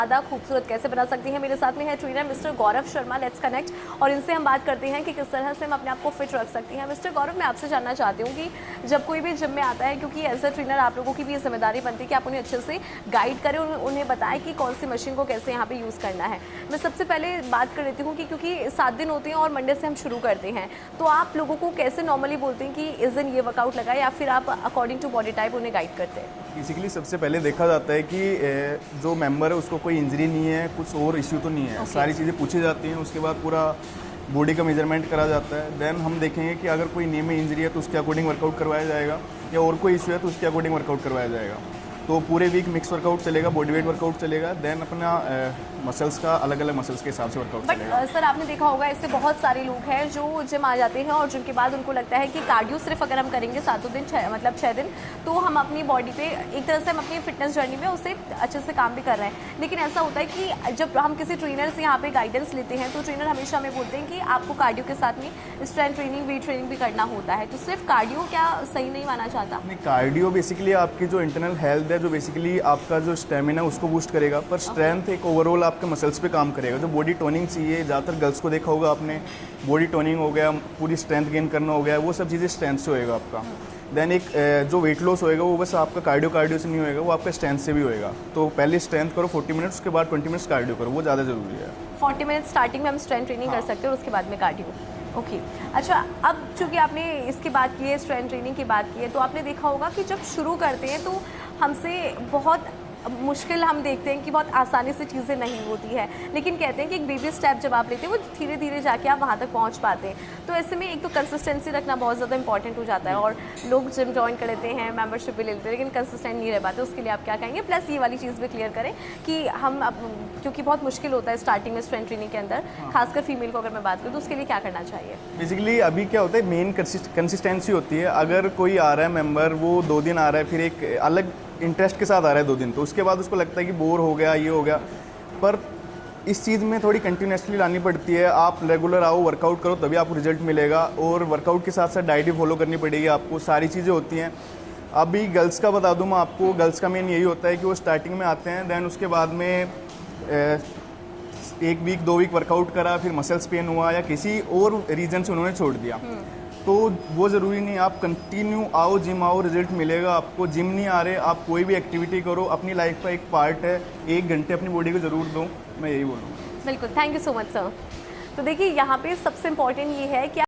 ज़्यादा खूबसूरत कैसे बना सकती हैं। मेरे साथ में है trainer mister Gaurav Sharma. Let's connect और इनसे हम बात करते हैं कि किस तरह से हम अपने आप को फिट रख सकती हैं। मिस्टर गौरव, मैं आपसे जानना चाहती हूँ कि जब कोई भी जिम में आता है, क्योंकि एज अ ट्रेनर आप लोगों की भी ये जिम्मेदारी बनती है कि आप उन्हें अच्छे से गाइड करें, उन्हें बताएं कि कौन सी मशीन को कैसे यहाँ पे यूज़ करना है। मैं सबसे पहले बात कर लेती हूँ कि क्योंकि 7 दिन होते हैं और मंडे से हम शुरू करते हैं, तो आप लोगों को कैसे नॉर्मली बोलते हैं कि इस दिन ये वर्कआउट लगाए, या फिर आप अकॉर्डिंग टू बॉडी टाइप उन्हें गाइड करते हैं? बेसिकली सबसे पहले देखा जाता है कि जो मेंबर है उसको कोई इंजरी नहीं है, कुछ और इश्यू तो नहीं है। सारी चीज़ें पूछी जाती हैं, उसके बाद पूरा बॉडी का मेजरमेंट करा जाता है। देन हम देखेंगे कि अगर कोई नी में इंजरी है तो उसके अकॉर्डिंग वर्कआउट करवाया जाएगा, या और कोई इशू है तो उसके अकॉर्डिंग वर्कआउट करवाया जाएगा। तो पूरे वीक मिक्स वर्कआउट चलेगा, बॉडी वेट वर्कआउट चलेगा, देन अपना मसल्स का अलग अलग मसल्स के हिसाब से वर्कआउट चलेगा। बट सर, आपने देखा होगा ऐसे बहुत सारे लोग हैं जो जिम आ जाते हैं और जिनके बाद उनको लगता है कि कार्डियो सिर्फ अगर हम करेंगे 7 दिन मतलब 6 दिन, तो हम अपनी बॉडी पे एक तरह से हम अपनी फिटनेस जर्नी में उससे अच्छे से काम भी कर रहे हैं। लेकिन ऐसा होता है कि जब हम किसी ट्रेनर से यहाँ पे गाइडेंस लेते हैं तो ट्रेनर हमेशा हमें बोलते हैं कि आपको कार्डियो के साथ में स्ट्रेंथ ट्रेनिंग, वेट ट्रेनिंग भी करना होता है। तो सिर्फ कार्डियो क्या सही नहीं माना जाता? नहीं, कार्डियो बेसिकली आपकी जो इंटरनल हेल्थ है, जो बेसिकली आपका जो स्टेमिना उसको बूस्ट करेगा, पर स्ट्रेंथ एक ओवरऑल आपके मसल्स पे काम करेगा। जो बॉडी टोनिंग चाहिए, ज़्यादातर गर्ल्स को देखा होगा आपने, बॉडी टोनिंग हो गया, पूरी स्ट्रेंथ गेन करना हो गया, वो सब चीज़ें स्ट्रेंथ से होएगा आपका। देन एक जो वेट लॉस होएगा वो बस आपका कार्डियो से नहीं होएगा, वो आपका स्ट्रेंथ से भी होएगा। तो पहले स्ट्रेंथ करो 40 मिनट्स, उसके बाद 20 मिनट्स कार्डियो करो, वो ज़्यादा ज़रूरी है। 40 मिनट स्टार्टिंग में हम स्ट्रेंथ ट्रेनिंग कर सकते हैं और उसके बाद में कार्डियो। ओके, अच्छा, अब चूँकि आपने इसकी बात की है, स्ट्रेंथ ट्रेनिंग की बात की है, तो आपने देखा होगा कि जब शुरू करते हैं तो हमसे बहुत मुश्किल हम देखते हैं कि बहुत आसानी से चीज़ें नहीं होती है, लेकिन कहते हैं कि एक बेबी स्टेप जब आप लेते हैं वो धीरे धीरे जाके आप वहाँ तक पहुँच पाते हैं। तो ऐसे में एक तो कंसिस्टेंसी रखना बहुत ज़्यादा इंपॉर्टेंट हो जाता है, और लोग जिम ज्वाइन कर लेते हैं, मेंबरशिप भी ले लेते हैं, लेकिन कंसिस्टेंट नहीं रह पाते। उसके लिए आप क्या कहेंगे? प्लस ये वाली चीज़ भी क्लियर करें कि हम अब, क्योंकि बहुत मुश्किल होता है स्टार्टिंग में स्ट्रेंथ ट्रेनिंग के अंदर, खासकर फीमेल को अगर मैं बात करूँ, तो उसके लिए क्या करना चाहिए? बेसिकली अभी क्या होता है, मेन कंसिस्टेंसी होती है। अगर कोई आ रहा है मेंबर, वो 2 दिन आ रहा है, फिर एक अलग इंटरेस्ट के साथ आ रहा है 2 दिन, तो उसके बाद उसको लगता है कि बोर हो गया, ये हो गया। पर इस चीज़ में थोड़ी कंटिन्यूसली लानी पड़ती है। आप रेगुलर आओ, वर्कआउट करो, तभी आपको रिजल्ट मिलेगा। और वर्कआउट के साथ साथ डाइट भी फॉलो करनी पड़ेगी आपको, सारी चीज़ें होती हैं। अभी गर्ल्स का बता दूँ मैं आपको, गर्ल्स का मेन यही होता है कि वो स्टार्टिंग में आते हैं, देन उसके बाद में 1 वीक 2 वीक वर्कआउट करा, फिर मसल्स पेन हुआ या किसी और रीज़न से उन्होंने छोड़ दिया। तो वो ज़रूरी नहीं, आप कंटिन्यू आओ, जिम आओ, रिजल्ट मिलेगा आपको। जिम नहीं आ रहे, आप कोई भी एक्टिविटी करो, अपनी लाइफ का एक पार्ट है, 1 घंटे अपनी बॉडी को ज़रूर दो, मैं यही बोलूँगा। बिल्कुल, thank you so much sir. तो देखिए, यहाँ पे सबसे इम्पॉर्टेंट ये है कि